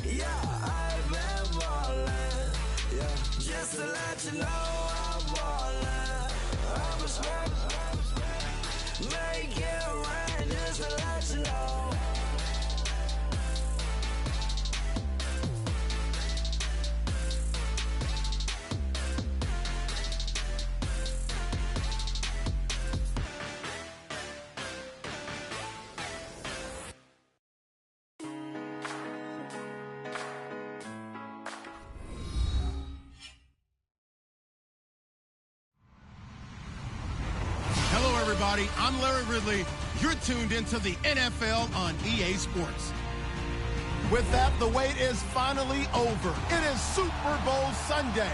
Yeah, I've been ballin'. Yeah, just to let you know I'm ballin'. I'm a smoke. Make it rain just to let you know. Everybody, I'm Larry Ridley. You're tuned into the NFL on EA Sports. With that, the wait is finally over. It is Super Bowl Sunday.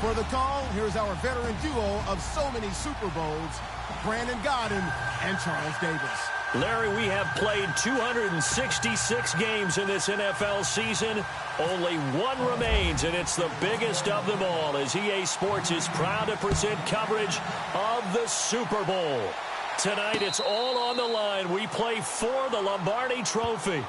For the call, here's our veteran duo of so many Super Bowls, Brandon Godden and Charles Davis. Larry, we have played 266 games in this NFL season. Only one remains, and it's the biggest of them all, as EA Sports is proud to present coverage of the Super Bowl. Tonight, it's all on the line. We play for the Lombardi Trophy.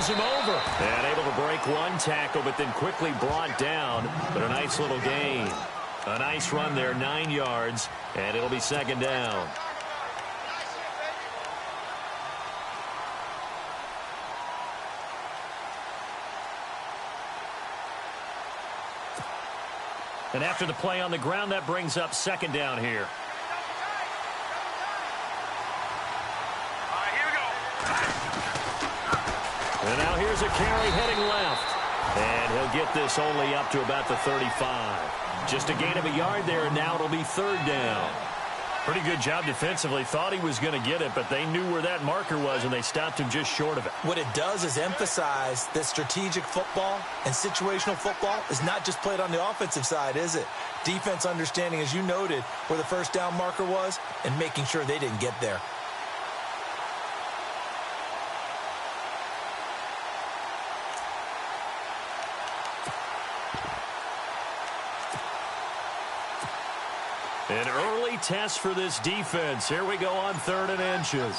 Him over. And able to break one tackle, but then quickly brought down. But a nice little gain. A nice run there, 9 yards, and it'll be second down. And after the play on the ground, that brings up second down here. And now here's a carry heading left. And he'll get this only up to about the 35. Just a gain of a yard there, and now it'll be third down. Pretty good job defensively. Thought he was going to get it, but they knew where that marker was, and they stopped him just short of it. What it does is emphasize that strategic football and situational football is not just played on the offensive side, is it? Defense understanding, as you noted, where the first down marker was and making sure they didn't get there. An early test for this defense. Here we go on 3rd and inches.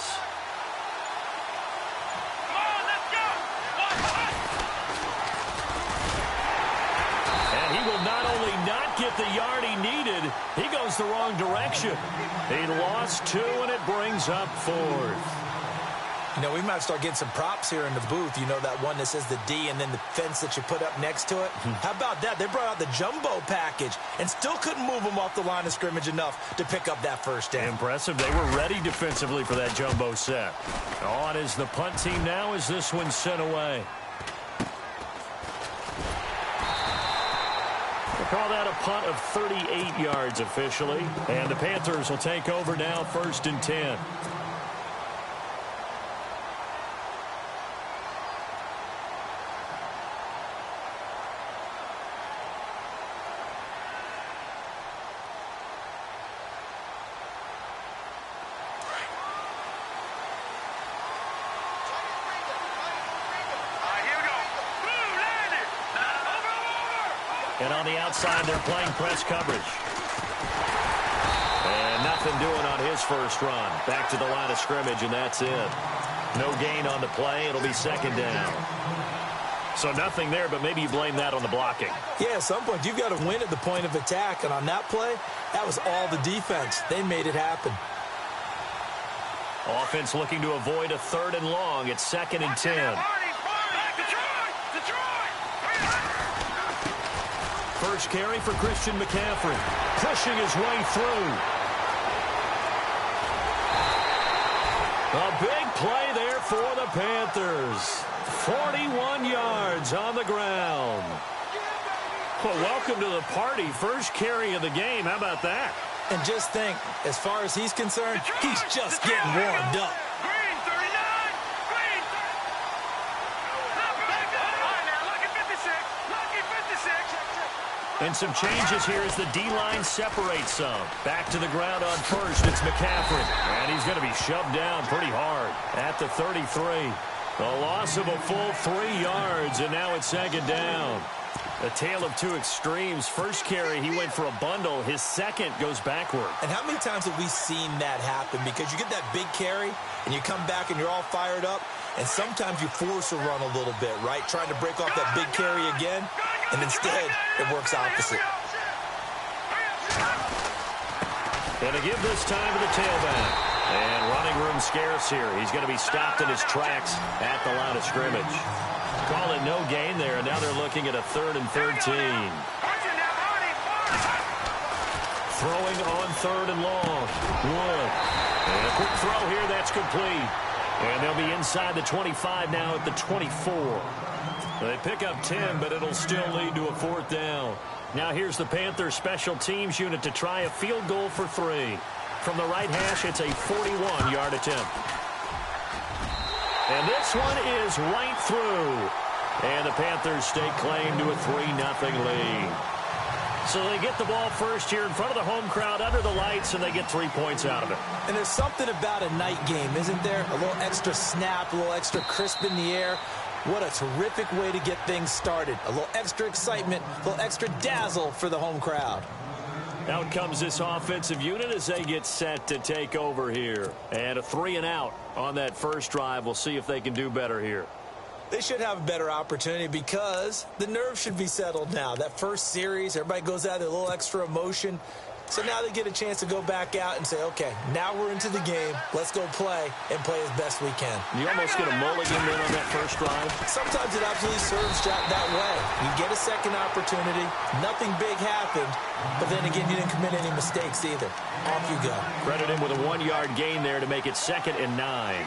And he will not only not get the yard he needed, he goes the wrong direction. He lost 2, and it brings up 4th. You know, we might start getting some props here in the booth. You know, that one that says the D and then the fence that you put up next to it. How about that? They brought out the jumbo package and still couldn't move them off the line of scrimmage enough to pick up that first down. Impressive. They were ready defensively for that jumbo set. On is the punt team now as this one's sent away. We'll call that a punt of 38 yards officially. And the Panthers will take over now, 1st and 10. And on the outside, they're playing press coverage. And nothing doing on his first run. Back to the line of scrimmage, and that's it. No gain on the play. It'll be second down. So nothing there, but maybe you blame that on the blocking. Yeah, at some point, you've got to win at the point of attack. And on that play, that was all the defense. They made it happen. Offense looking to avoid a 3rd and long. It's 2nd and 10. First carry for Christian McCaffrey. Pushing his way through. A big play there for the Panthers. 41 yards on the ground. Well, welcome to the party. First carry of the game. How about that? And just think, as far as he's concerned, he's just getting warmed up. And some changes here as the D-line separates some. Back to the ground on first, it's McCaffrey. And he's going to be shoved down pretty hard at the 33. A loss of a full 3 yards, and now it's second down. A tale of two extremes. First carry, he went for a bundle. His second goes backward. And how many times have we seen that happen? Because you get that big carry, and you come back and you're all fired up, and sometimes you force a run a little bit, right? Trying to break off that big carry again, and instead it works opposite. And to give this time to the tailback. And running room scarce here. He's going to be stopped in his tracks at the line of scrimmage. Call it no gain there, and now they're looking at a 3rd and 13. Throwing on 3rd and long. Wood. And a quick throw here, that's complete. And they'll be inside the 25 now at the 24. They pick up 10, but it'll still lead to a 4th down. Now here's the Panthers special teams unit to try a field goal for 3. From the right hash, it's a 41-yard attempt. And this one is right through. And the Panthers stake claim to a 3-0 lead. So they get the ball first here in front of the home crowd under the lights, and they get 3 points out of it. And there's something about a night game, isn't there? A little extra snap, a little extra crisp in the air. What a terrific way to get things started. A little extra excitement, a little extra dazzle for the home crowd. Out comes this offensive unit as they get set to take over here. And a 3-and-out on that first drive. We'll see if they can do better here. They should have a better opportunity because the nerves should be settled now. That first series, everybody goes out with a little extra emotion. So now they get a chance to go back out and say, okay, now we're into the game. Let's go play and play as best we can. You almost get a mulligan then on that first drive. Sometimes it absolutely serves that way. You get a second opportunity. Nothing big happened. But then again, you didn't commit any mistakes either. Off you go. Credit him with a 1-yard gain there to make it 2nd and 9.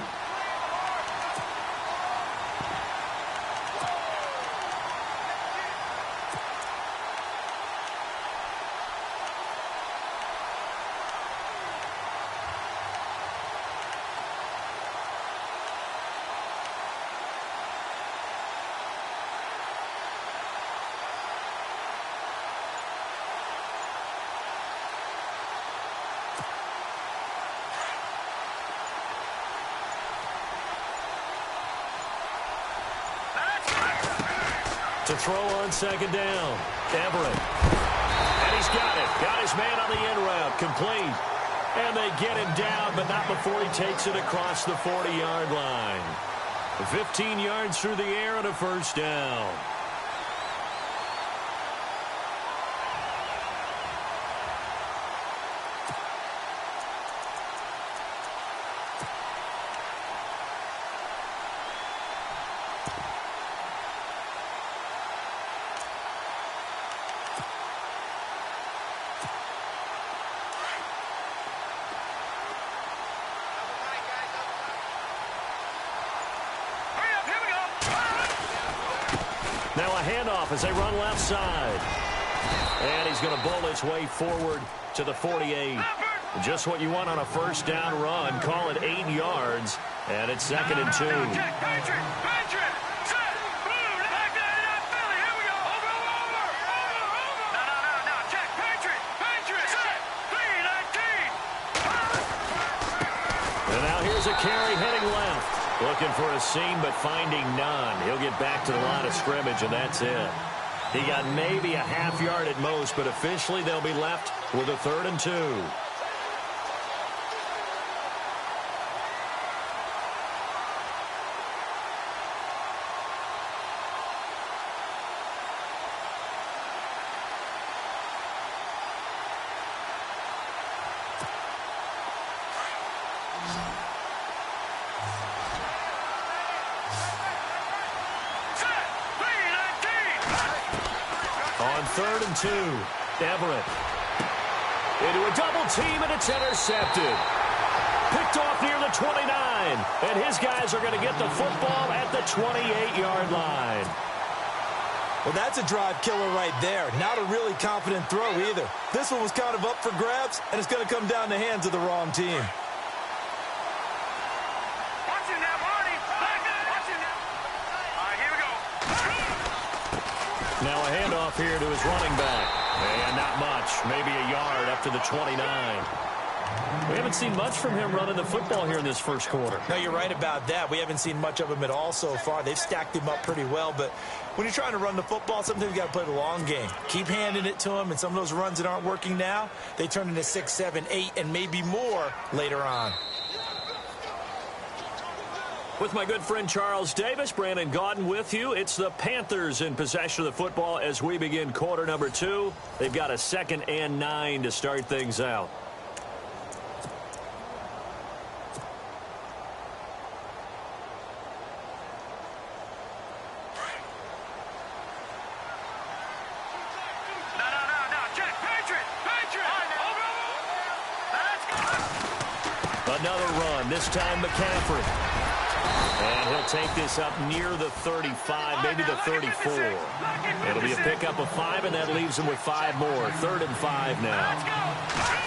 To throw on 2nd down. Everett. And he's got it. Got his man on the in route. Complete. And they get him down, but not before he takes it across the 40-yard line. 15 yards through the air and a first down. Now a handoff as they run left side. And he's going to bowl his way forward to the 48. Just what you want on a first down run. Call it 8 yards. And it's 2nd and 2. And now here's a carry heading left. Looking for a seam, but finding none. He'll get back to the line of scrimmage, and that's it. He got maybe a half yard at most, but officially they'll be left with a 3rd and 2. On 3rd and 2, Everett. Into a double team, and it's intercepted. Picked picked off near the 29. And his guys are going to get the football at the 28-yard line. Well, that's a drive killer right there. Not a really confident throw either. This one was kind of up for grabs, and it's going to come down the hands of the wrong team. Now a handoff here to his running back. And not much. Maybe a yard up to the 29. We haven't seen much from him running the football here in this first quarter. No, you're right about that. We haven't seen much of him at all so far. They've stacked him up pretty well, but when you're trying to run the football, sometimes you got to play the long game. Keep handing it to him, and some of those runs that aren't working now, they turn into 6, 7, 8, and maybe more later on. With my good friend Charles Davis, Brandon Gaudin with you. It's the Panthers in possession of the football as we begin quarter number 2. They've got a 2nd and 9 to start things out. Another run, this time McCaffrey. And he'll take this up near the 35, maybe the 34. It'll be a pickup of 5, and that leaves him with 5 more. 3rd and 5 now.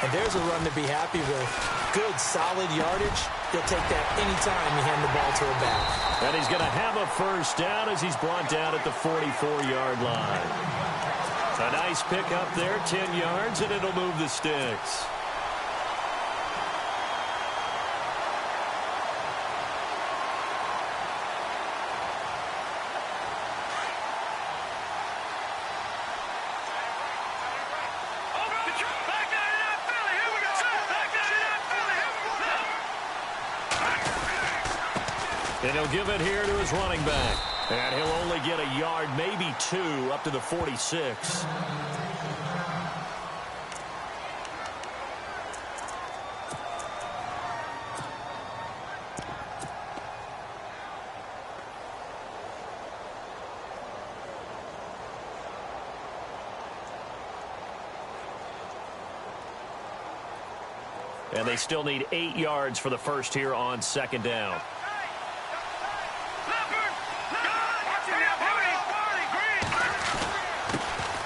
And there's a run to be happy with. Good, solid yardage. He'll take that anytime you hand the ball to a back. And he's going to have a first down as he's brought down at the 44-yard line. A nice pickup there, 10 yards, and it'll move the sticks. And he'll give it here to his running back. And he'll only get a yard, maybe 2, up to the 46. And they still need 8 yards for the first here on 2nd down.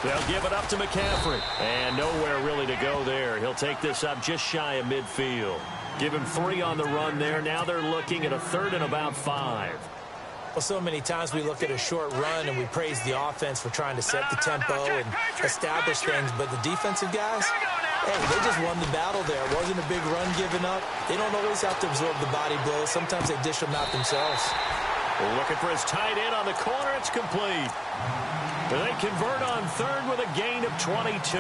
They'll give it up to McCaffrey. And nowhere really to go there. He'll take this up just shy of midfield. Give him 3 on the run there. Now they're looking at a 3rd and about 5. Well, so many times we look at a short run and we praise the offense for trying to set the tempo and establish things. But the defensive guys, hey, they just won the battle there. It wasn't a big run given up. They don't always have to absorb the body blows. Sometimes they dish them out themselves. We're looking for his tight end on the corner. It's complete. They convert on 3rd with a gain of 22.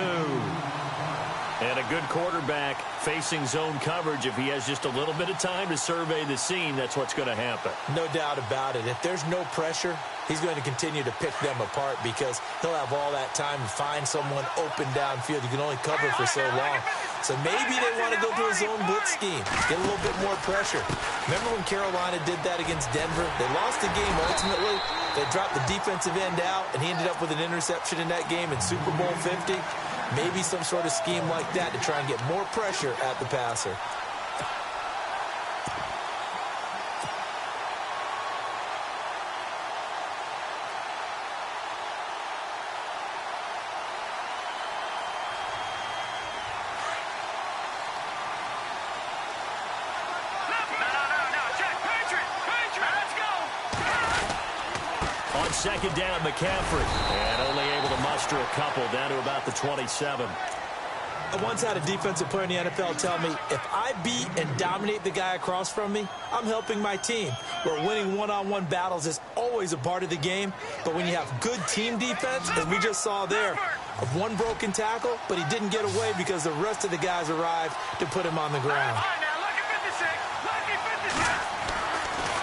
And a good quarterback facing zone coverage. If he has just a little bit of time to survey the scene, that's what's going to happen. No doubt about it. If there's no pressure, he's going to continue to pick them apart because he'll have all that time to find someone open downfield. You can only cover for so long. So maybe they want to go to a zone blitz scheme, get a little bit more pressure. Remember when Carolina did that against Denver? They lost the game ultimately. They dropped the defensive end out, and he ended up with an interception in that game in Super Bowl 50. Maybe some sort of scheme like that to try and get more pressure at the passer. On 2nd down, McCaffrey. And only able to muster a couple down to about the 27. I once had a defensive player in the NFL tell me, if I beat and dominate the guy across from me, I'm helping my team. Where winning one-on-one battles is always a part of the game. But when you have good team defense, as we just saw there, one broken tackle, but he didn't get away because the rest of the guys arrived to put him on the ground.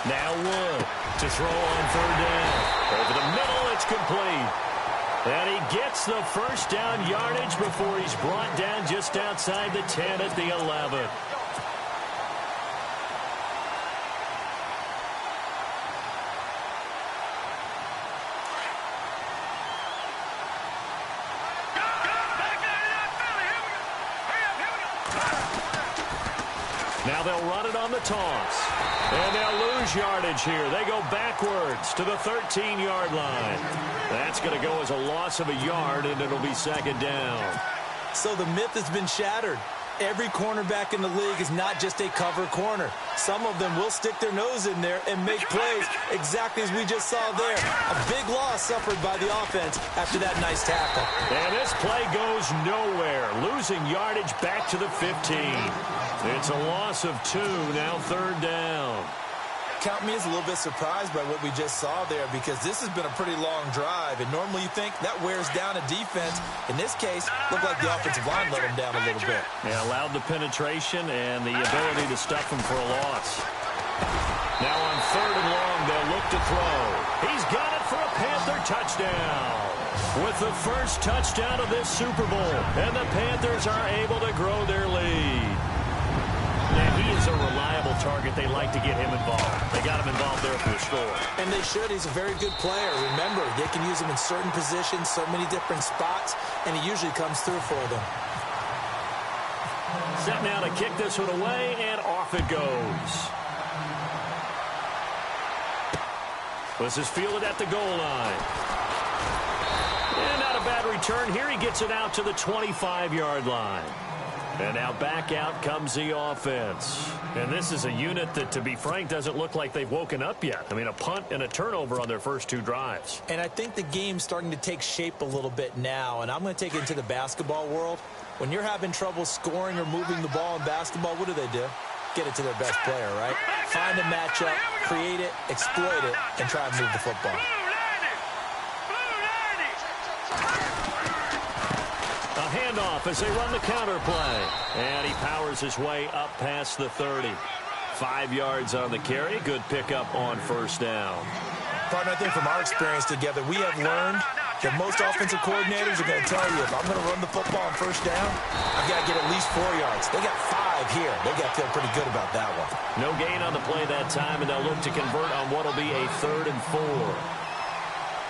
Now Wood to throw on 3rd down. Over the middle, it's complete. And he gets the first down yardage before he's brought down just outside the 10 at the 11. Now they'll run it on the toss. And they'll lose yardage here. They go backwards to the 13-yard line. That's going to go as a loss of a yard, and it'll be second down. So the myth has been shattered. Every cornerback in the league is not just a cover corner. Some of them will stick their nose in there and make plays exactly as we just saw there. A big loss suffered by the offense after that nice tackle. And this play goes nowhere. Losing yardage back to the 15. It's a loss of 2, now third down. Count me as a little bit surprised by what we just saw there, because this has been a pretty long drive, and normally you think that wears down a defense. In this case, looked like the offensive line let them down a little bit. Yeah, allowed the penetration and the ability to stuff them for a loss. Now on third and long, they'll look to throw. He's got it for a Panther touchdown. With the first touchdown of this Super Bowl, and the Panthers are able to grow their lead. Yeah, he is a reliable target. They like to get him involved. They got him involved there for the score. And they should. He's a very good player. Remember, they can use him in certain positions, so many different spots, and he usually comes through for them. Set now to kick this one away, and off it goes. This is fielded at the goal line. And not a bad return here. He gets it out to the 25-yard line. And now back out comes the offense. And this is a unit that, to be frank, doesn't look like they've woken up yet. I mean, a punt and a turnover on their first 2 drives. And I think the game's starting to take shape a little bit now. And I'm going to take it into the basketball world. When you're having trouble scoring or moving the ball in basketball, what do? Get it to their best player, right? Find a matchup, create it, exploit it, and try and move the football. A handoff as they run the counter play. And he powers his way up past the 30. 5 yards on the carry. Good pickup on first down. Partner, I think from our experience together, we have learned that most offensive coordinators are going to tell you, if I'm going to run the football on first down, I've got to get at least 4 yards. They got 5 here. They got to feel pretty good about that one. No gain on the play that time, and they'll look to convert on what will be a 3rd and 4.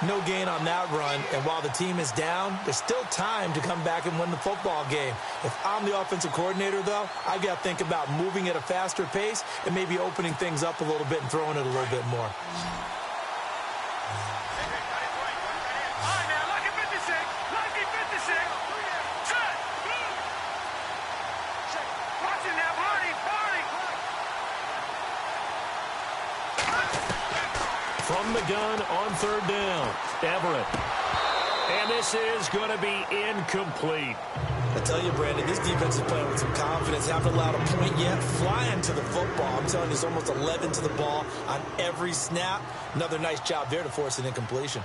No gain on that run, and while the team is down, there's still time to come back and win the football game. If I'm the offensive coordinator, though, I've got to think about moving at a faster pace and maybe opening things up a little bit and throwing it a little bit more. From the gun on 3rd down, Everett. And this is going to be incomplete. I tell you, Brandon, this defense is playing with some confidence. Haven't allowed a point yet. Flying to the football. I'm telling you, it's almost 11 to the ball on every snap. Another nice job there to force an incompletion.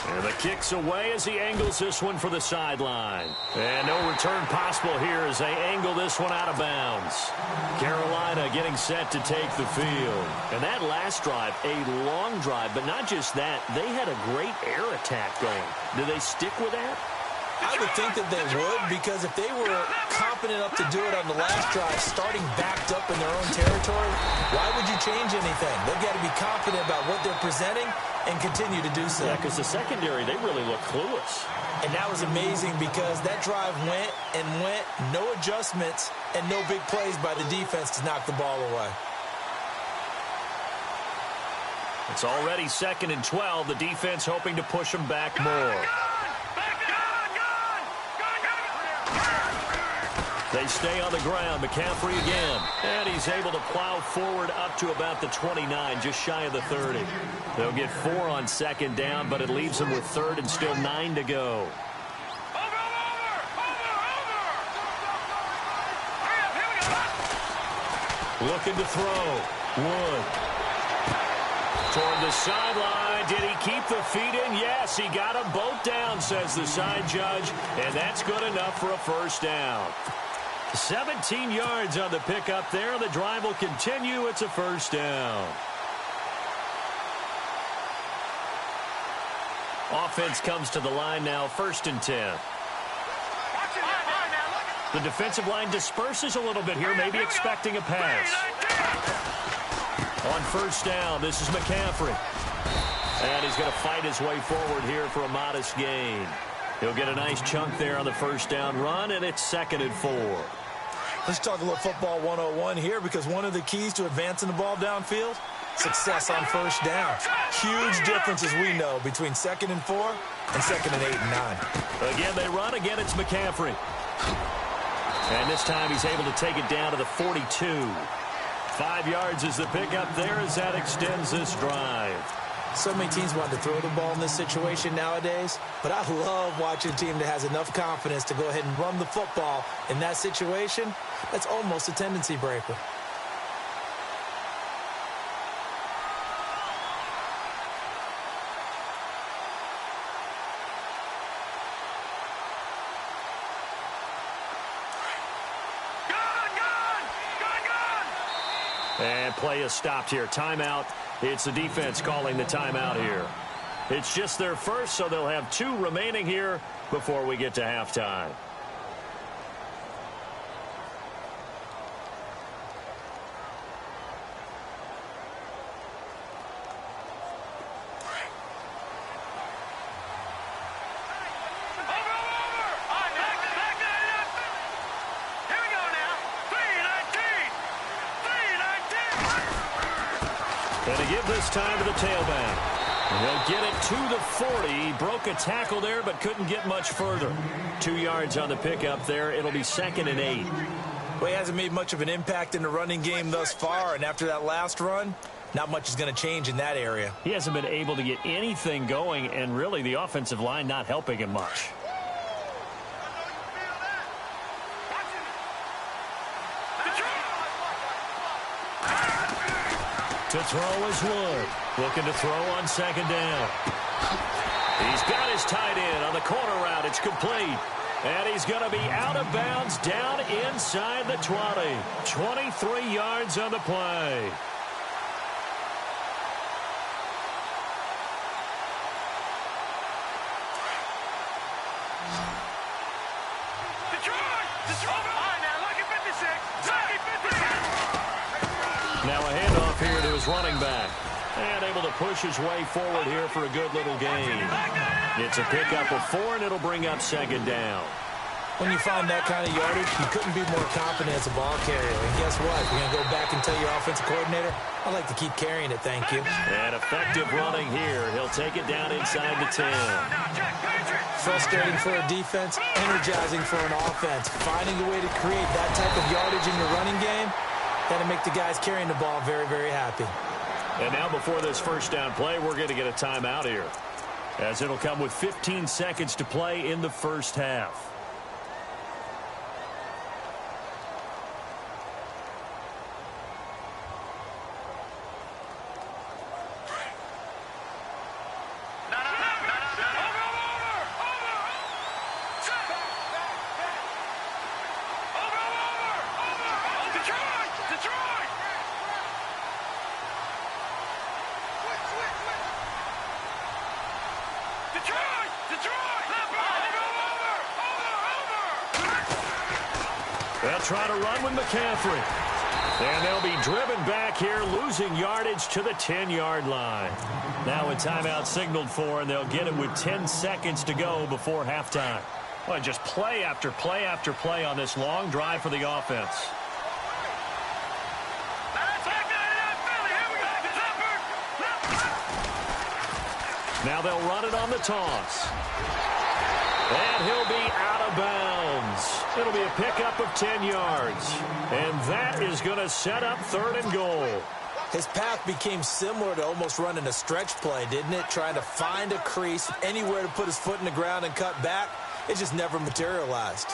And the kick's away as he angles this one for the sideline. And no return possible here as they angle this one out of bounds. Carolina getting set to take the field. And that last drive, a long drive, but not just that. They had a great air attack going. Do they stick with that? I would think that they would, because if they were confident enough to do it on the last drive, starting backed up in their own territory, why would you change anything? They've got to be confident about what they're presenting and continue to do so. Yeah, because the secondary, they really look clueless. And that was amazing because that drive went and went, no adjustments, and no big plays by the defense to knock the ball away. It's already 2nd and 12. The defense hoping to push them back more. They stay on the ground. McCaffrey again. And he's able to plow forward up to about the 29, just shy of the 30. They'll get 4 on 2nd down, but it leaves them with 3rd and still 9 to go. Looking to throw. Wood. Toward the sideline. Did he keep the feet in? Yes, he got them both down, says the side judge. And that's good enough for a first down. 17 yards on the pickup there. The drive will continue. It's a first down. Offense comes to the line now, 1st and 10. The defensive line disperses a little bit here, maybe expecting a pass. On 1st down, this is McCaffrey. And he's going to fight his way forward here for a modest gain. He'll get a nice chunk there on the first down run, and it's 2nd and 4. Let's talk a little football 101 here, because one of the keys to advancing the ball downfield, success on first down. Huge difference, as we know, between 2nd and 4 and 2nd and 8 and 9. Again, they run. Again, it's McCaffrey. And this time he's able to take it down to the 42. 5 yards is the pickup there as that extends this drive. So many teams want to throw the ball in this situation nowadays, but I love watching a team that has enough confidence to go ahead and run the football in that situation. That's almost a tendency breaker. And play is stopped here. Timeout. It's the defense calling the timeout here. It's just their first, so they'll have 2 remaining here before we get to halftime. And to give this time to the tailback. They'll get it to the 40. Broke a tackle there, but couldn't get much further. 2 yards on the pickup there. It'll be 2nd and 8. Well, he hasn't made much of an impact in the running game thus far, and after that last run, not much is going to change in that area. He hasn't been able to get anything going, and really the offensive line not helping him much. To throw is Wood. Looking to throw on 2nd down. He's got his tight end on the corner route. It's complete. And he's going to be out of bounds down inside the 20. 23 yards on the play. Now a handoff here to his running back. And able to push his way forward here for a good little gain. It's a pickup of 4, and it'll bring up 2nd down. When you find that kind of yardage, you couldn't be more confident as a ball carrier. And guess what? You're going to go back and tell your offensive coordinator, I'd like to keep carrying it, thank you. And effective running here. He'll take it down inside the 10. Frustrating for a defense, energizing for an offense. Finding a way to create that type of yardage in your running game, that'll make the guys carrying the ball very, very happy. And now before this first down play, we're going to get a timeout here, as it'll come with 15 seconds to play in the first half. They'll try to run with McCaffrey. And they'll be driven back here, losing yardage to the 10-yard line. Now a timeout signaled for, and they'll get it with 10 seconds to go before halftime. Well, just play after play after play on this long drive for the offense. Now they'll run it on the toss. And he'll be out of bounds. It'll be a pickup of 10 yards. And that is going to set up 3rd and goal. His path became similar to almost running a stretch play, didn't it? Trying to find a crease, anywhere to put his foot in the ground and cut back. It just never materialized.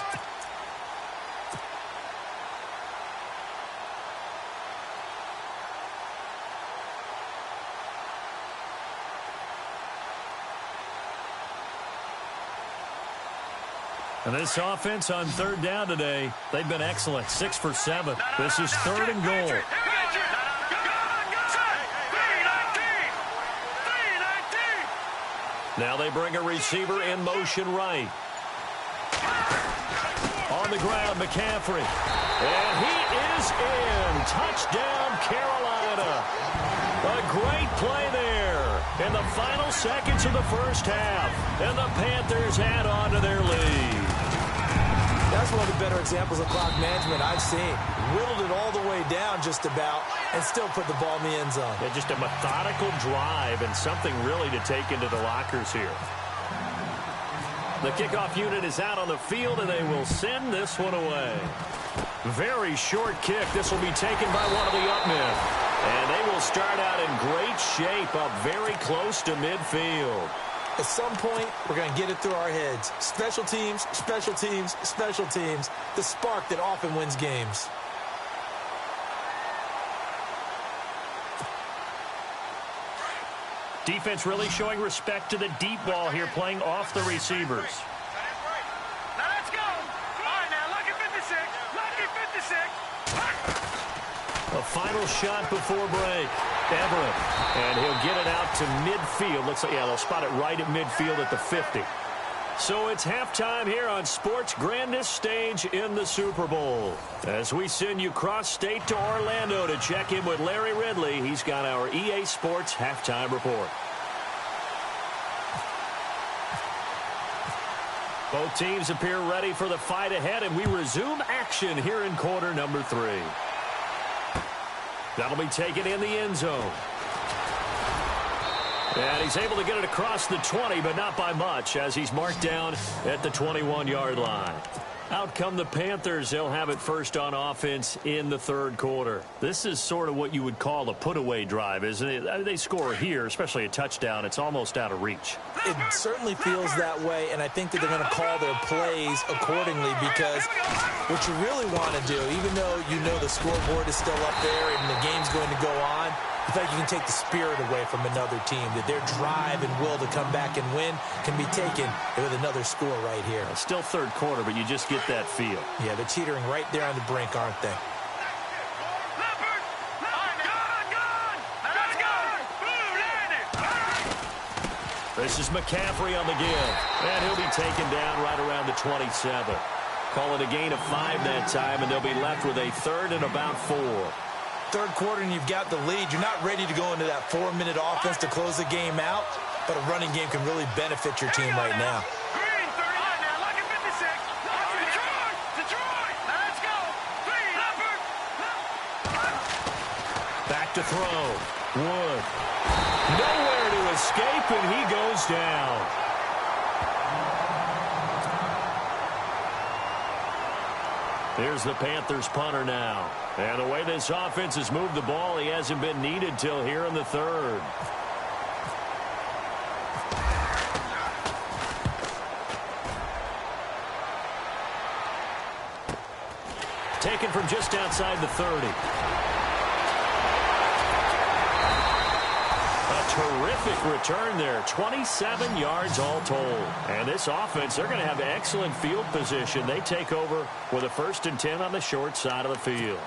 And this offense on 3rd down today, they've been excellent. 6 for 7. This is 3rd and goal. Now they bring a receiver in motion right. On the ground, McCaffrey. And he is in. Touchdown, Carolina. A great play there. in the final seconds of the first half, and the Panthers add on to their lead. That's one of the better examples of clock management I've seen. Whittled it all the way down just about and still put the ball in the end zone. Yeah, just a methodical drive and something really to take into the lockers here. The kickoff unit is out on the field, and they will send this one away. Very short kick. This will be taken by one of the up men. And they will start out in great shape up very close to midfield. At some point, we're going to get it through our heads. Special teams, special teams, special teams. The spark that often wins games. Defense really showing respect to the deep ball here, playing off the receivers. Now let's go. All right, now, lucky 56. Lucky 56. A final shot before break. Everett. And he'll get it out to midfield. Looks like, yeah, they'll spot it right at midfield at the 50. So it's halftime here on sports' grandest stage in the Super Bowl. As we send you cross-state to Orlando to check in with Larry Ridley, he's got our EA Sports halftime report. Both teams appear ready for the fight ahead, and we resume action here in quarter number 3. That'll be taken in the end zone. And he's able to get it across the 20, but not by much, as he's marked down at the 21-yard line. Out come the Panthers. They'll have it first on offense in the third quarter. This is sort of what you would call a put-away drive, isn't it? They score here, especially a touchdown. It's almost out of reach. It certainly feels that way, and I think that they're going to call their plays accordingly, because what you really want to do, even though you know the scoreboard is still up there and the game's going to go on, I feel like you can take the spirit away from another team, that their drive and will to come back and win can be taken with another score right here. Still third quarter, but you just get that feel. Yeah, they're teetering right there on the brink, aren't they? This is McCaffrey on the give, and he'll be taken down right around the 27. Call it a gain of 5 that time, and they'll be left with a third and about 4. Third quarter and you've got the lead. You're not ready to go into that 4-minute offense to close the game out, but a running game can really benefit your team right now. Back to throw. Wood. Nowhere to escape, and he goes down. Here's the Panthers punter now. And the way this offense has moved the ball, he hasn't been needed till here in the third. Taken from just outside the 30. Terrific return there. 27 yards all told. And this offense, they're going to have excellent field position. They take over with a 1st and 10 on the short side of the field.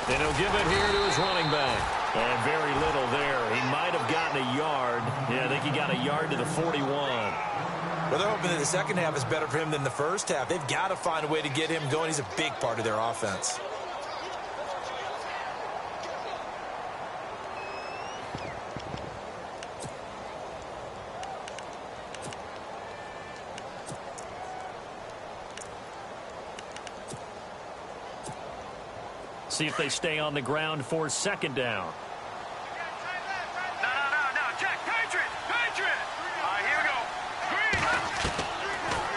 And he'll give it here to his running back. And very little there. He might have gotten a yard. Yeah, I think he got a yard to the 41. Well, they're hoping that the second half is better for him than the first half. They've got to find a way to get him going. He's a big part of their offense. See if they stay on the ground for second down. No. Check. Patriot. All right, here we go. Green.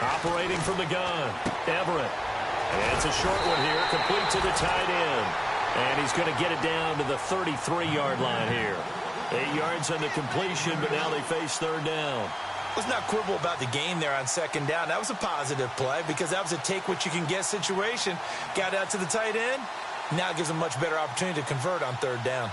Operating from the gun. Everett. And it's a short one here, complete to the tight end. And he's going to get it down to the 33-yard line here. 8 yards on the completion, but now they face third down. Let's not quibble about the gain there on second down. That was a positive play because that was a take-what-you-can-get situation. Got out to the tight end. Now it gives them a much better opportunity to convert on third down.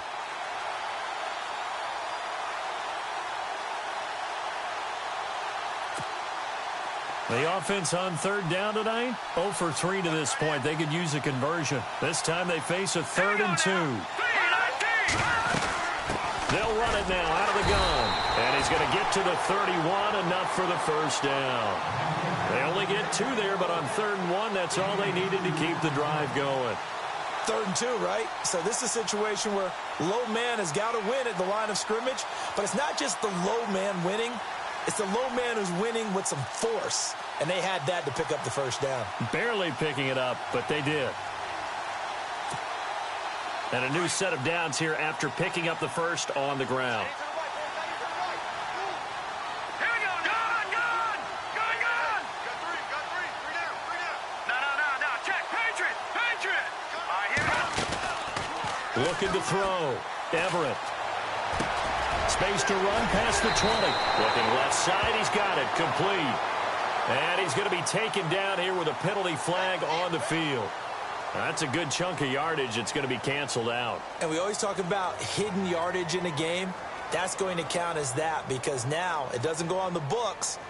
The offense on third down tonight, 0 for 3 to this point. They could use a conversion. This time they face a 3rd and 2. They'll run it now out of the gun. And he's going to get to the 31, enough for the first down. They only get 2 there, but on 3rd and 1, that's all they needed to keep the drive going. 3rd and 2, right? So this is a situation where low man has got to win at the line of scrimmage. But it's not just the low man winning. It's the low man who's winning with some force. And they had that to pick up the first down. Barely picking it up, but they did. And a new set of downs here after picking up the first on the ground. Here we go. Gun. Got 3 down. No. Check. Patriot. All right, here we go. Looking to throw. Everett. Space to run past the 20. Looking left side. He's got it. Complete. And he's going to be taken down here with a penalty flag on the field. That's a good chunk of yardage. It's going to be canceled out. And we always talk about hidden yardage in a game. That's going to count as that because now it doesn't go on the books.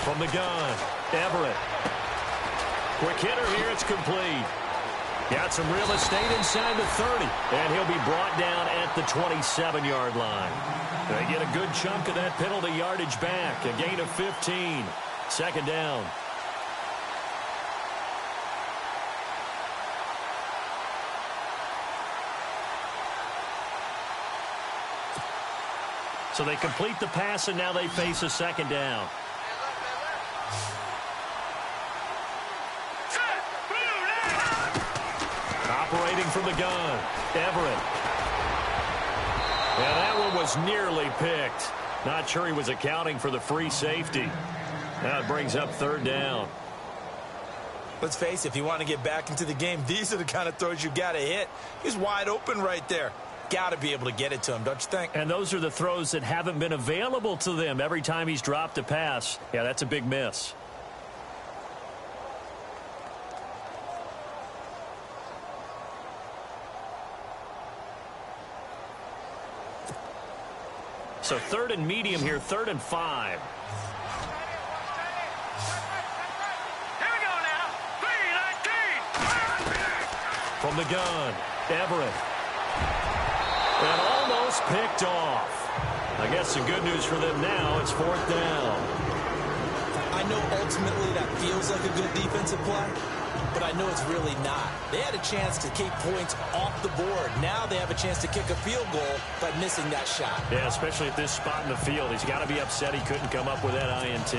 From the gun, Everett. Quick hitter here, it's complete. Got some real estate inside the 30, and he'll be brought down at the 27-yard line. They get a good chunk of that penalty yardage back, a gain of 15. Second down. So they complete the pass, and now they face a second down. Operating from the gun, Everett. Yeah, that one was nearly picked. Not sure he was accounting for the free safety. Now it brings up third down. Let's face it, if you want to get back into the game, these are the kind of throws you got to hit. He's wide open right there. Got to be able to get it to him, don't you think? And those are the throws that haven't been available to them every time he's dropped a pass. Yeah, that's a big miss. So 3rd and medium here, 3rd and 5. Here we go now. 3-19. From the gun, Everett. And almost picked off. I guess the good news for them now, it's 4th down. I know ultimately that feels like a good defensive play, but I know it's really not. They had a chance to keep points off the board. Now they have a chance to kick a field goal by missing that shot. Yeah, especially at this spot in the field. He's got to be upset he couldn't come up with that INT.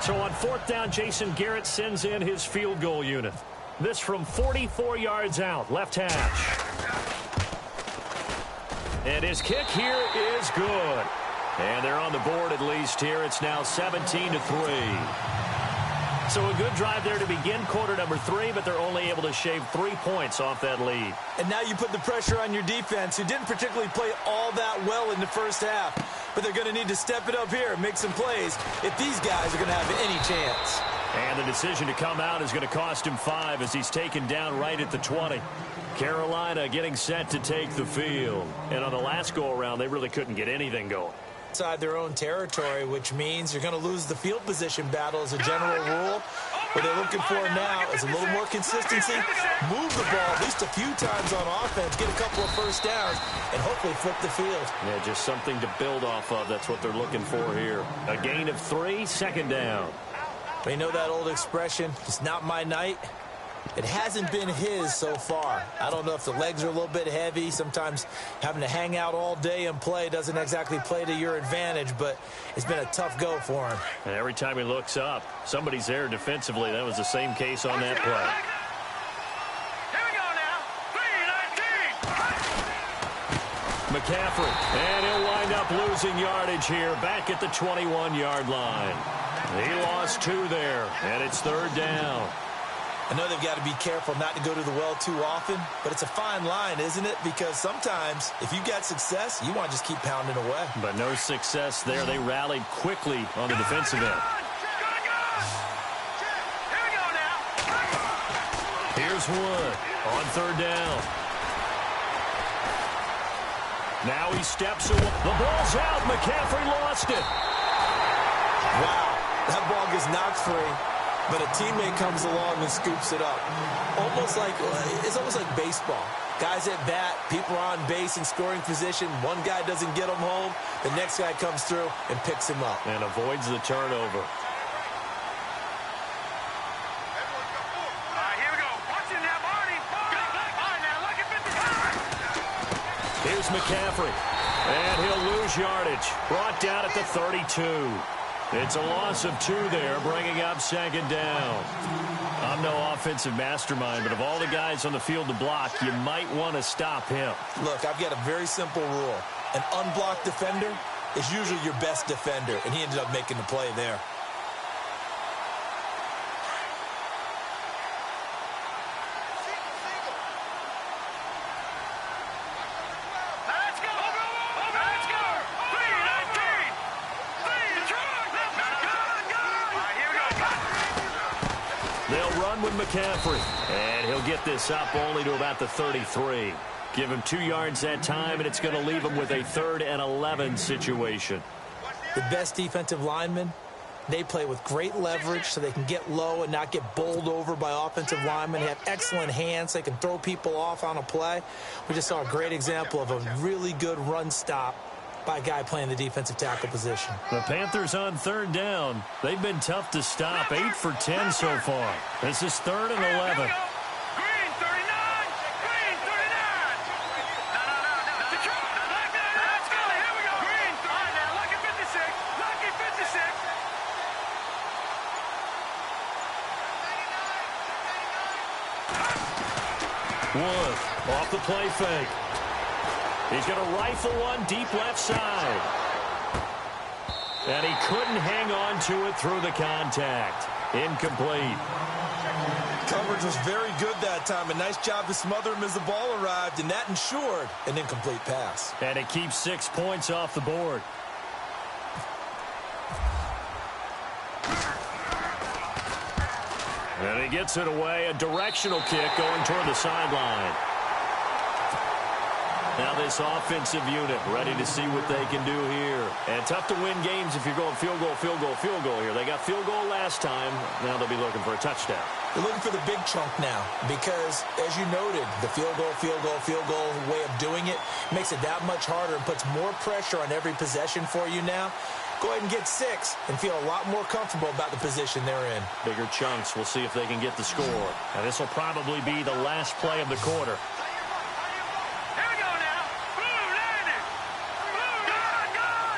So on 4th down, Jason Garrett sends in his field goal unit. This from 44 yards out, left hash. And his kick here is good. And they're on the board at least here. It's now 17-3. So a good drive there to begin quarter number 3, but they're only able to shave 3 points off that lead. And now you put the pressure on your defense, who didn't particularly play all that well in the first half. But they're going to need to step it up here and make some plays if these guys are going to have any chance. And the decision to come out is going to cost him 5 as he's taken down right at the 20. Carolina getting set to take the field. And on the last go-around, they really couldn't get anything going. Inside their own territory, which means you're going to lose the field position battle as a general rule. What they're looking for now is a little more consistency, move the ball at least a few times on offense, get a couple of first downs, and hopefully flip the field. Yeah, just something to build off of. That's what they're looking for here. A gain of 3, second down. You know that old expression, it's not my night. It hasn't been his so far. I don't know if the legs are a little bit heavy. Sometimes having to hang out all day and play doesn't exactly play to your advantage, but it's been a tough go for him. And every time he looks up, somebody's there defensively. That was the same case on that play. Here we go now. 3-19. McCaffrey, and he'll wind up losing yardage here back at the 21-yard line. He lost 2 there, and it's 3rd down. I know they've got to be careful not to go to the well too often, but it's a fine line, isn't it? Because sometimes, if you've got success, you want to just keep pounding away. But no success there. They rallied quickly on the defensive end. Here we go now. Here's Wood on 3rd down. Now he steps away. The ball's out. McCaffrey lost it. Wow, that ball gets knocked free, but a teammate comes along and scoops it up. It's almost like baseball. Guys at bat, people are on base in scoring position. One guy doesn't get him home. The next guy comes through and picks him up. And avoids the turnover. Here we go. Watch it now, Barney. All right, now, look at 50. Here's McCaffrey. And he'll lose yardage. Brought down at the 32. It's a loss of 2 there, bringing up 2nd down. I'm no offensive mastermind, but of all the guys on the field to block, you might want to stop him. Look, I've got a very simple rule. An unblocked defender is usually your best defender, and he ended up making the play there. Let's go. Let's go. 3-19. They'll run with McCaffrey, and he'll get this up only to about the 33. Give him 2 yards that time, and it's going to leave him with a 3rd and 11 situation. The best defensive linemen, they play with great leverage so they can get low and not get bowled over by offensive linemen. They have excellent hands. They can throw people off on a play. We just saw a great example of a really good run stop by a guy playing the defensive tackle position. The Panthers on 3rd down. They've been tough to stop. 8 for 10 so far. This is 3rd and 11. Green 39. Green 39. No. Detroit. Let's go. Here we go. Green. All right, now, lucky 56. Lucky 56. Wood off the play fake. He's going to rifle one deep left side. And he couldn't hang on to it through the contact. Incomplete. Coverage was very good that time. A nice job to smother him as the ball arrived, and that ensured an incomplete pass. And it keeps 6 points off the board. And he gets it away. A directional kick going toward the sideline. Now this offensive unit ready to see what they can do here. And tough to win games if you're going field goal here. They got field goal last time. Now they'll be looking for a touchdown. They're looking for the big chunk now because, as you noted, the field goal way of doing it makes it that much harder and puts more pressure on every possession for you now. Go ahead and get 6 and feel a lot more comfortable about the position they're in. Bigger chunks. We'll see if they can get the score. And this will probably be the last play of the quarter. Here we go now. Blue landed. Blue gone.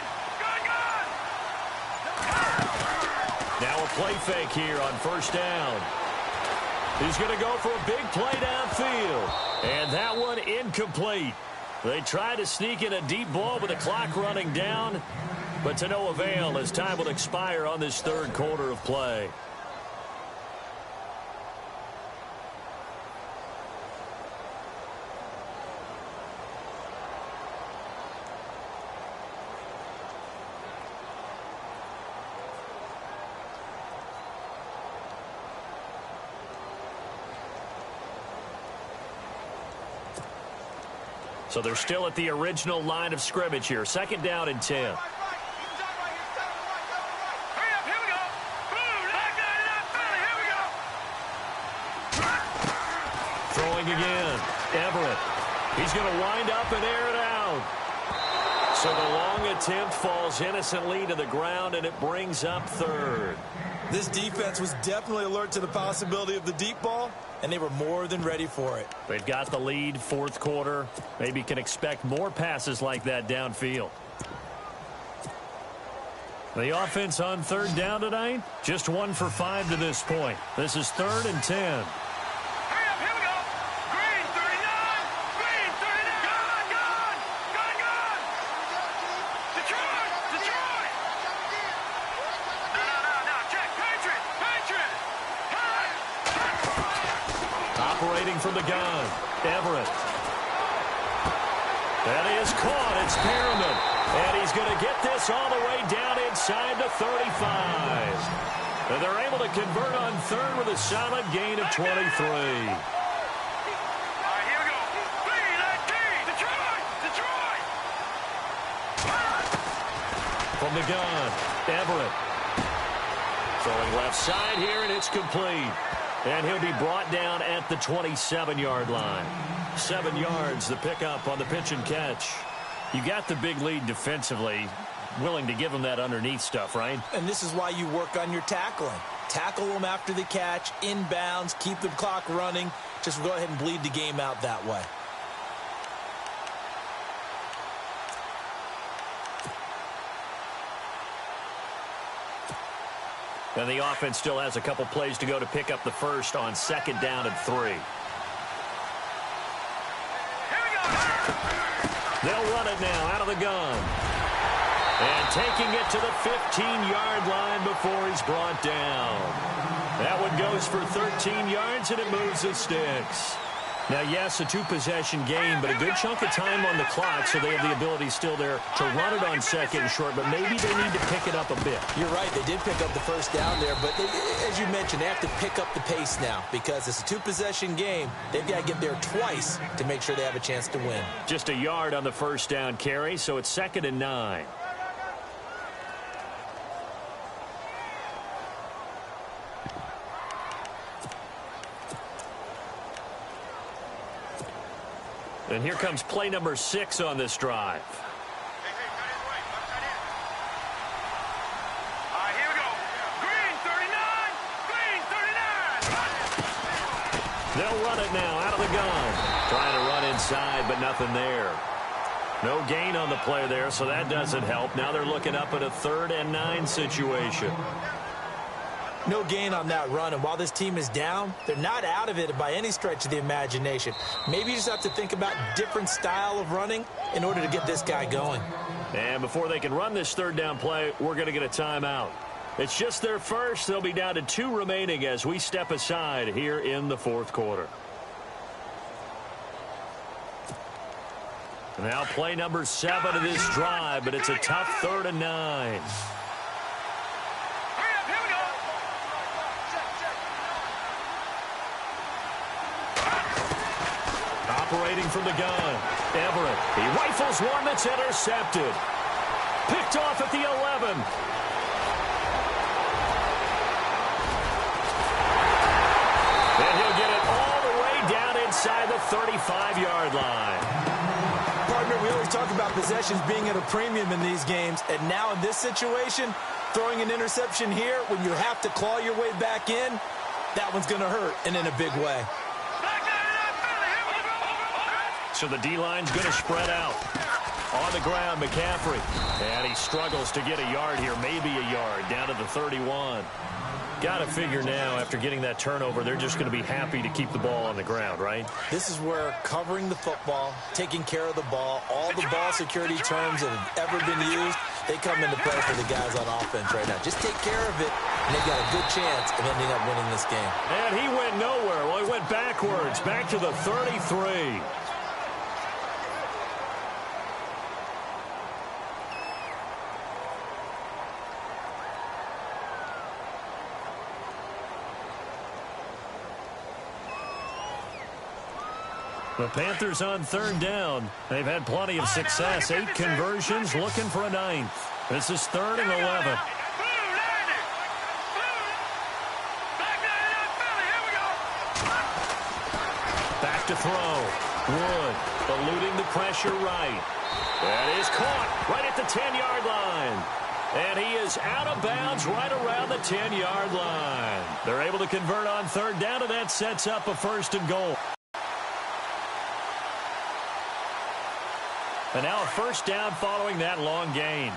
Now a play fake here on 1st down. He's going to go for a big play downfield. And that one incomplete. They try to sneak in a deep ball with the clock running down, but to no avail as time will expire on this 3rd quarter of play. So they're still at the original line of scrimmage here. 2nd down and 10. Hurry up, here we go. Blue, back there, here we go. Throwing again. Everett. He's going to wind up and air it out. So the long attempt falls innocently to the ground, and it brings up 3rd. This defense was definitely alert to the possibility of the deep ball, and they were more than ready for it. They've got the lead, fourth quarter. Maybe can expect more passes like that downfield. The offense on third down tonight, just 1 for 5 to this point. This is 3rd and 10. Hurry up, here we go. Green, 39. Green, 39. Gone. Detroit. No. Check. Patriot. Operating from the gun, Everett. That is caught. It's Perriman. And he's going to get this all the way down inside the 35. And they're able to convert on third with a solid gain of 23. All right, here we go. Green, 19. Detroit. From the gun, Everett. Throwing left side here, and it's complete. And he'll be brought down at the 27-yard line. 7 yards, the pickup on the pitch and catch. You got the big lead defensively, willing to give them that underneath stuff, right? And this is why you work on your tackling. Tackle them after the catch, inbounds, keep the clock running. Just go ahead and bleed the game out that way. And the offense still has a couple plays to go to pick up the first on 2nd down and 3. They'll run it now out of the gun. And taking it to the 15-yard line before he's brought down. That one goes for 13 yards, and it moves the sticks. Now, yes, a 2-possession game, but a good chunk of time on the clock, so they have the ability still there to run it on 2nd and short, but maybe they need to pick it up a bit. You're right. They did pick up the first down there, but as you mentioned, they have to pick up the pace now because it's a 2-possession game. They've got to get there twice to make sure they have a chance to win. Just a yard on the first down carry, so it's 2nd and 9. And here comes play number 6 on this drive. All right, here we go. Green, 39. They'll run it now out of the gun. Trying to run inside, but nothing there. No gain on the play there, so that doesn't help. Now they're looking up at a 3rd and 9 situation. No gain on that run, and while this team is down, they're not out of it by any stretch of the imagination. Maybe you just have to think about different style of running in order to get this guy going. And before they can run this 3rd down play, we're going to get a timeout. It's just their first. They'll be down to 2 remaining as we step aside here in the 4th quarter. Now play number 7 of this drive, but it's a tough 3rd and 9. Operating from the gun, Everett. He rifles one that's intercepted. Picked off at the 11. And he'll get it all the way down inside the 35-yard line. Partner, we always talk about possessions being at a premium in these games, and now in this situation, throwing an interception here when you have to claw your way back in, that one's going to hurt, and in a big way. So the D-line's going to spread out. On the ground, McCaffrey. And he struggles to get a yard here, maybe a yard, down to the 31. Got to figure now, after getting that turnover, they're just going to be happy to keep the ball on the ground, right? This is where covering the football, taking care of the ball, all the ball security terms that have ever been used, they come into play for the guys on offense right now. Just take care of it, and they've got a good chance of ending up winning this game. And he went nowhere. Well, he went backwards, back to the 33. The Panthers on 3rd down. They've had plenty of success. 8 conversions, looking for a 9th. This is 3rd and 11. Back to throw. Wood eluding the pressure right. That is caught right at the 10-yard line. And he is out of bounds right around the 10-yard line. They're able to convert on third down, and that sets up a first and goal. And now a first down following that long gain.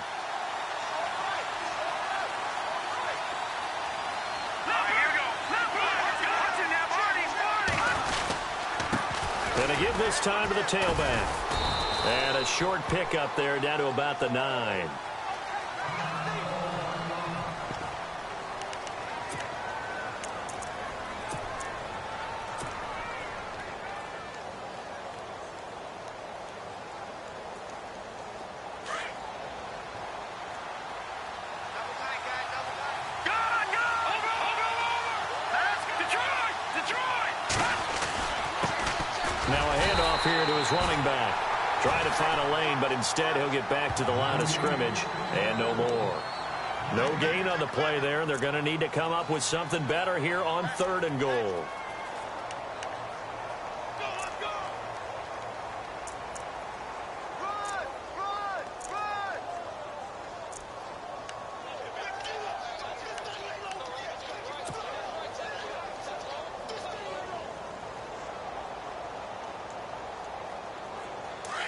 Going to give this time to the tailback. And a short pickup there down to about the 9. Here to his running back. Trying to find a lane, but instead he'll get back to the line of scrimmage and no more. No gain on the play there. They're going to need to come up with something better here on third and goal.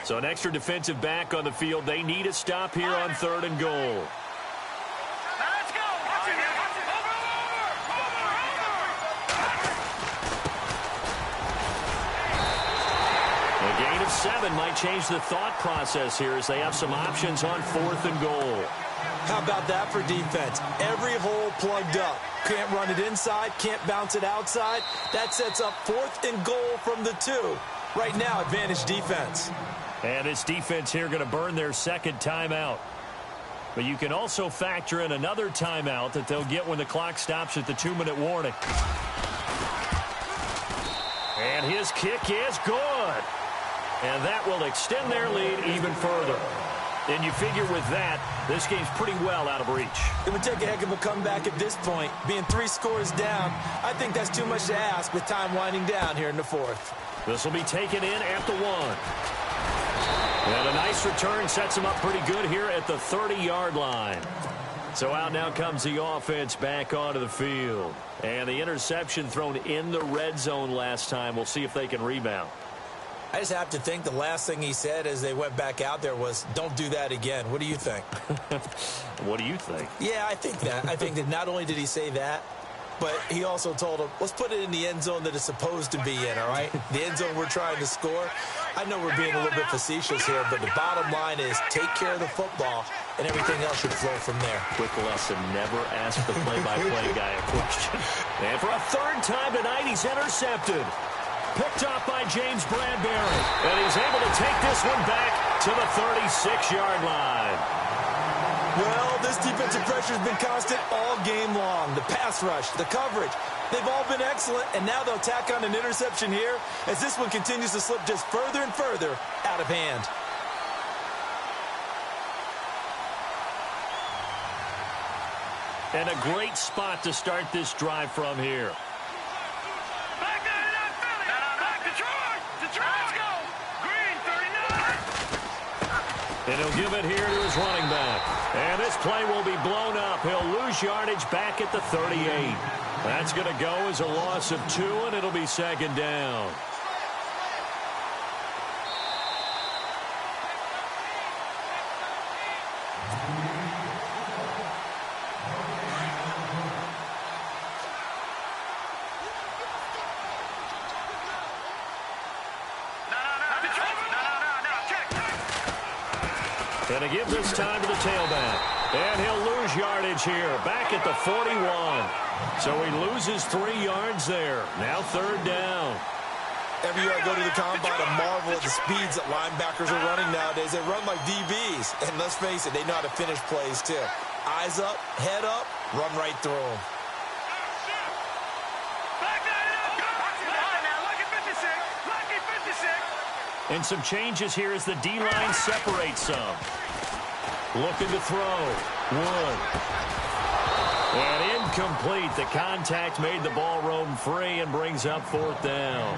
So an extra defensive back on the field. They need a stop here on third and goal. Let's go. A gain of 7 might change the thought process here as they have some options on fourth and goal. How about that for defense? Every hole plugged up. Can't run it inside, can't bounce it outside. That sets up fourth and goal from the 2. Right now, advantage defense. And this defense here going to burn their second timeout. But you can also factor in another timeout that they'll get when the clock stops at the 2-minute warning. And his kick is good. And that will extend their lead even further. And you figure with that, this game's pretty well out of reach. It would take a heck of a comeback at this point. Being 3 scores down, I think that's too much to ask with time winding down here in the 4th. This will be taken in at the 1. And a nice return sets him up pretty good here at the 30-yard line. So out now comes the offense back onto the field. And the interception thrown in the red zone last time. We'll see if they can rebound. I just have to think the last thing he said as they went back out there was, don't do that again. What do you think? What do you think? Yeah, I think that. I think that not only did he say that, but he also told him, let's put it in the end zone that it's supposed to be in, all right? The end zone we're trying to score. I know we're being a little bit facetious here, but the bottom line is take care of the football, and everything else should flow from there. Quick lesson, never ask the play-by-play guy a question. And for a third time tonight, he's intercepted. Picked off by James Bradbury. And he's able to take this one back to the 36-yard line. Well, this defensive pressure has been constant all game long. The pass rush, the coverage, they've all been excellent, and now they'll tack on an interception here as this one continues to slip just further and further out of hand. And a great spot to start this drive from here. Back to Detroit. Let's go. Green, 39. And he'll give it here to his running back. And this play will be blown up. He'll lose yardage back at the 38. That's going to go as a loss of 2, and it'll be second down. And to give this time to the tailback. And he'll lose yardage here, back at the 41. So he loses 3 yards there. Now third down. Every year I go to the combine, I marvel at the speeds that linebackers are running nowadays. They run like DBs. And let's face it, they know how to finish plays too. Eyes up, head up, run right through them. And some changes here as the D-line separates some. Looking to throw. Wood. And incomplete. The contact made the ball roam free and brings up fourth down.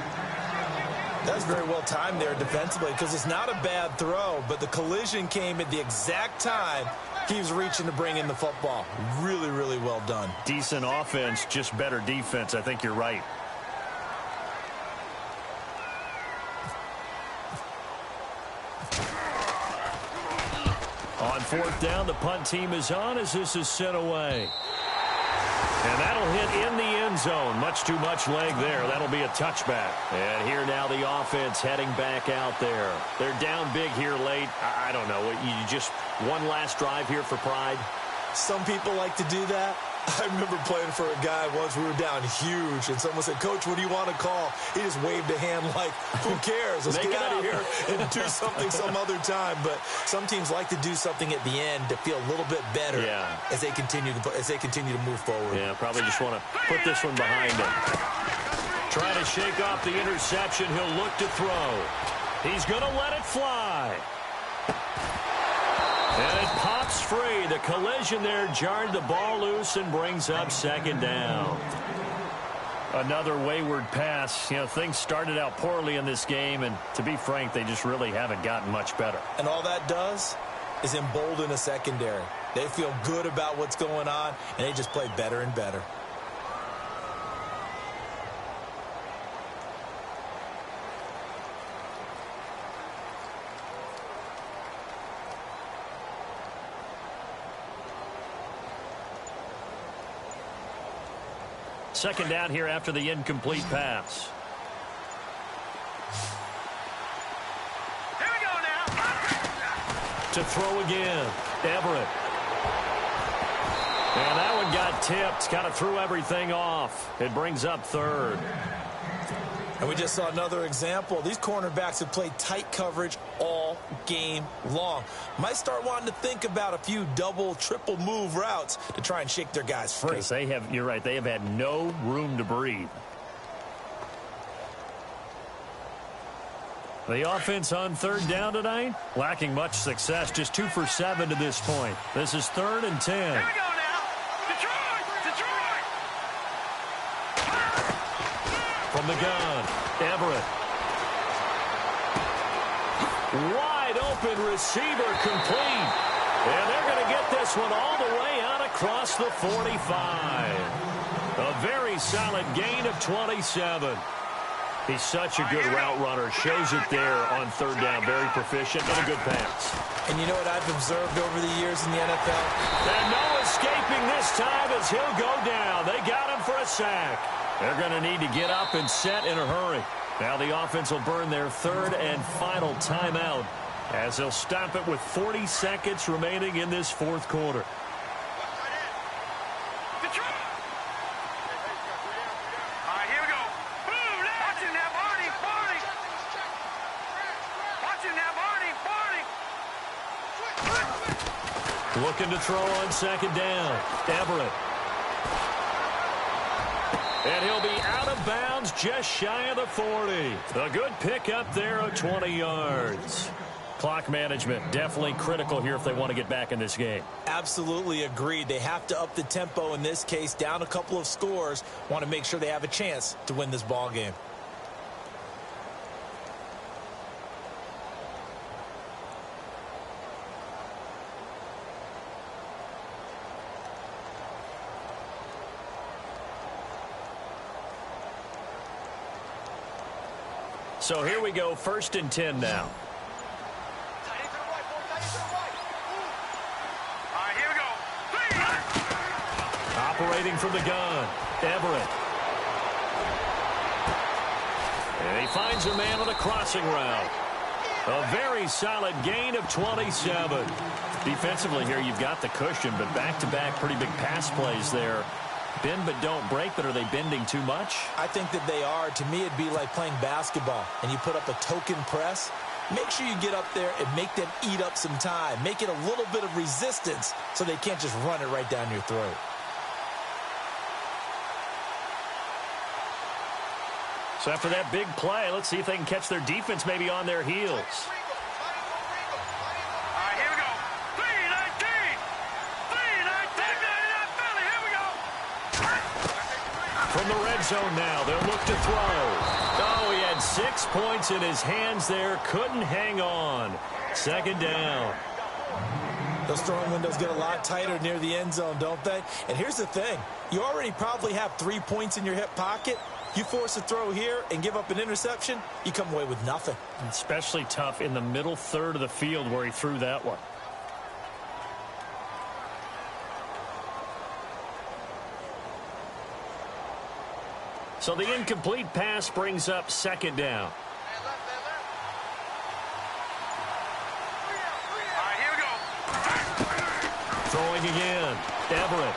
That's very well timed there defensively because it's not a bad throw, but the collision came at the exact time Keeps reaching to bring in the football. Really, really well done. Decent offense, just better defense. I think you're right. On fourth down, the punt team is on as this is sent away. And that'll hit in the end zone. Much too much leg there. That'll be a touchback. And here now the offense heading back out there. They're down big here late. I don't know. You just one last drive here for pride? Some people like to do that. I remember playing for a guy once. We were down huge, and someone said, "Coach, what do you want to call?" He just waved a hand like, "Who cares? Let's get out of here and do something some other time." But some teams like to do something at the end to feel a little bit better as they continue to move forward. Yeah, probably just want to put this one behind him. Trying to shake off the interception. He'll look to throw. He's going to let it fly. And it pops free. The collision there jarred the ball loose and brings up second down. Another wayward pass. You know, things started out poorly in this game, and to be frank, they just really haven't gotten much better. And all that does is embolden a secondary. They feel good about what's going on, and they just play better and better. Second down here after the incomplete pass. Here we go now. To throw again, Everett. And that one got tipped. Kind of threw everything off. It brings up third. And we just saw another example. These cornerbacks have played tight coverage all game long. Might start wanting to think about a few double, triple move routes to try and shake their guys free. Because you're right, they have had no room to breathe. The offense on third down tonight, lacking much success. Just 2 for 7 to this point. This is 3rd and 10. Here we go now. Detroit! From the gun, Everett. Wide open receiver complete. And they're going to get this one all the way out across the 45. A very solid gain of 27. He's such a good route runner. Shows it there on third down. Very proficient and a good pass. And you know what I've observed over the years in the NFL? And no escaping this time as he'll go down. They got him for a sack. They're going to need to get up and set in a hurry. Now the offense will burn their third and final timeout as they'll stop it with 40 seconds remaining in this fourth quarter. Looking to throw on second down. Everett. And he'll be out of bounds just shy of the 40. A good pickup there of 20 yards. Clock management definitely critical here if they want to get back in this game. Absolutely agreed. They have to up the tempo in this case, down a couple of scores. Want to make sure they have a chance to win this ball game. So here we go, 1st and 10 now. Here we go. Operating from the gun, Everett. And he finds a man on a crossing route. A very solid gain of 27. Defensively here, you've got the cushion, but back-to-back pretty big pass plays there. Bend but don't break, but are they bending too much? I think that they are. To me, it'd be like playing basketball, and you put up a token press. Make sure you get up there and make them eat up some time. Make it a little bit of resistance so they can't just run it right down your throat. So after that big play, let's see if they can catch their defense maybe on their heels. Here we go. 3-19. 3-19. Here we go. From the red zone now, they'll look to throw. Oh, he had 6 points in his hands there. Couldn't hang on. Second down. Those throwing windows get a lot tighter near the end zone, don't they? And here's the thing. You already probably have 3 points in your hip pocket. You force a throw here and give up an interception, you come away with nothing. Especially tough in the middle third of the field where he threw that one. So the incomplete pass brings up second down. All right, here we go. Throwing again. Everett.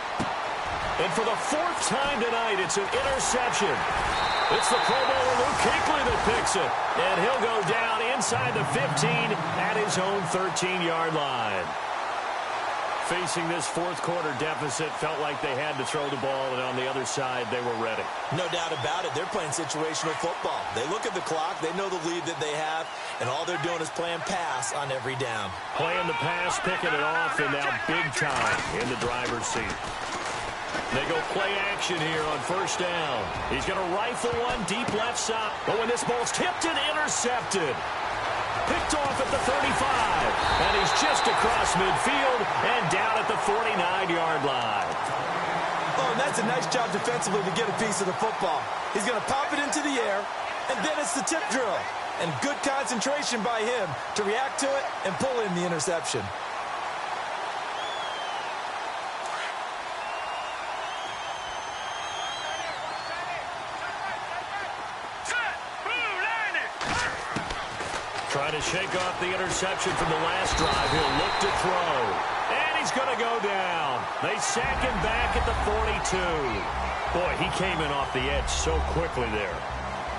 And for the 4th time tonight, it's an interception. It's the Pro Bowler Luke Kuechly that picks it. And he'll go down inside the 15 at his own 13-yard line. Facing this fourth quarter deficit, felt like they had to throw the ball, and on the other side, they were ready. No doubt about it. They're playing situational football. They look at the clock, they know the lead that they have, and all they're doing is playing pass on every down. Playing the pass, picking it off, and now big time in the driver's seat. They go play action here on first down. He's going to rifle one deep left side. But when this ball's tipped and intercepted, picked off at the 35, and he's just across midfield and down at the 49-yard line. Oh, and that's a nice job defensively to get a piece of the football. He's going to pop it into the air, and then it's the tip drill. And good concentration by him to react to it and pull in the interception. Trying to shake off the interception from the last drive. He'll look to throw. And he's going to go down. They sack him back at the 42. Boy, he came in off the edge so quickly there.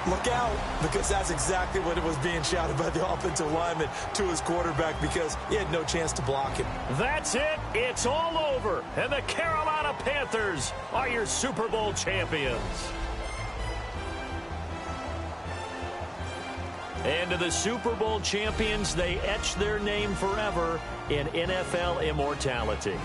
Look out, because that's exactly what it was being shouted by the offensive lineman to his quarterback, because he had no chance to block him. That's it. It's all over. And the Carolina Panthers are your Super Bowl champions. And to the Super Bowl champions, they etch their name forever in NFL immortality.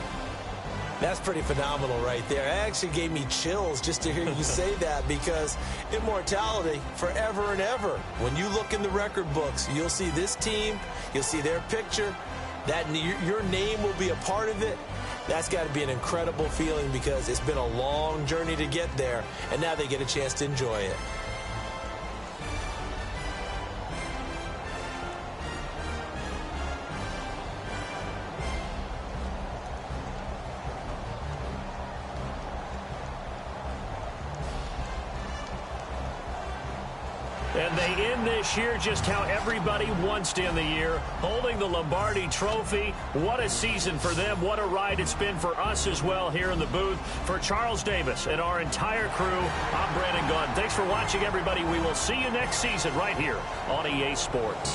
That's pretty phenomenal right there. It actually gave me chills just to hear you say that, because immortality forever and ever. When you look in the record books, you'll see this team, you'll see their picture, that your name will be a part of it. That's got to be an incredible feeling, because it's been a long journey to get there, and now they get a chance to enjoy it. And they end this year just how everybody wants to end the year, holding the Lombardi Trophy. What a season for them. What a ride it's been for us as well here in the booth. For Charles Davis and our entire crew, I'm Brandon Gunn. Thanks for watching, everybody. We will see you next season right here on EA Sports.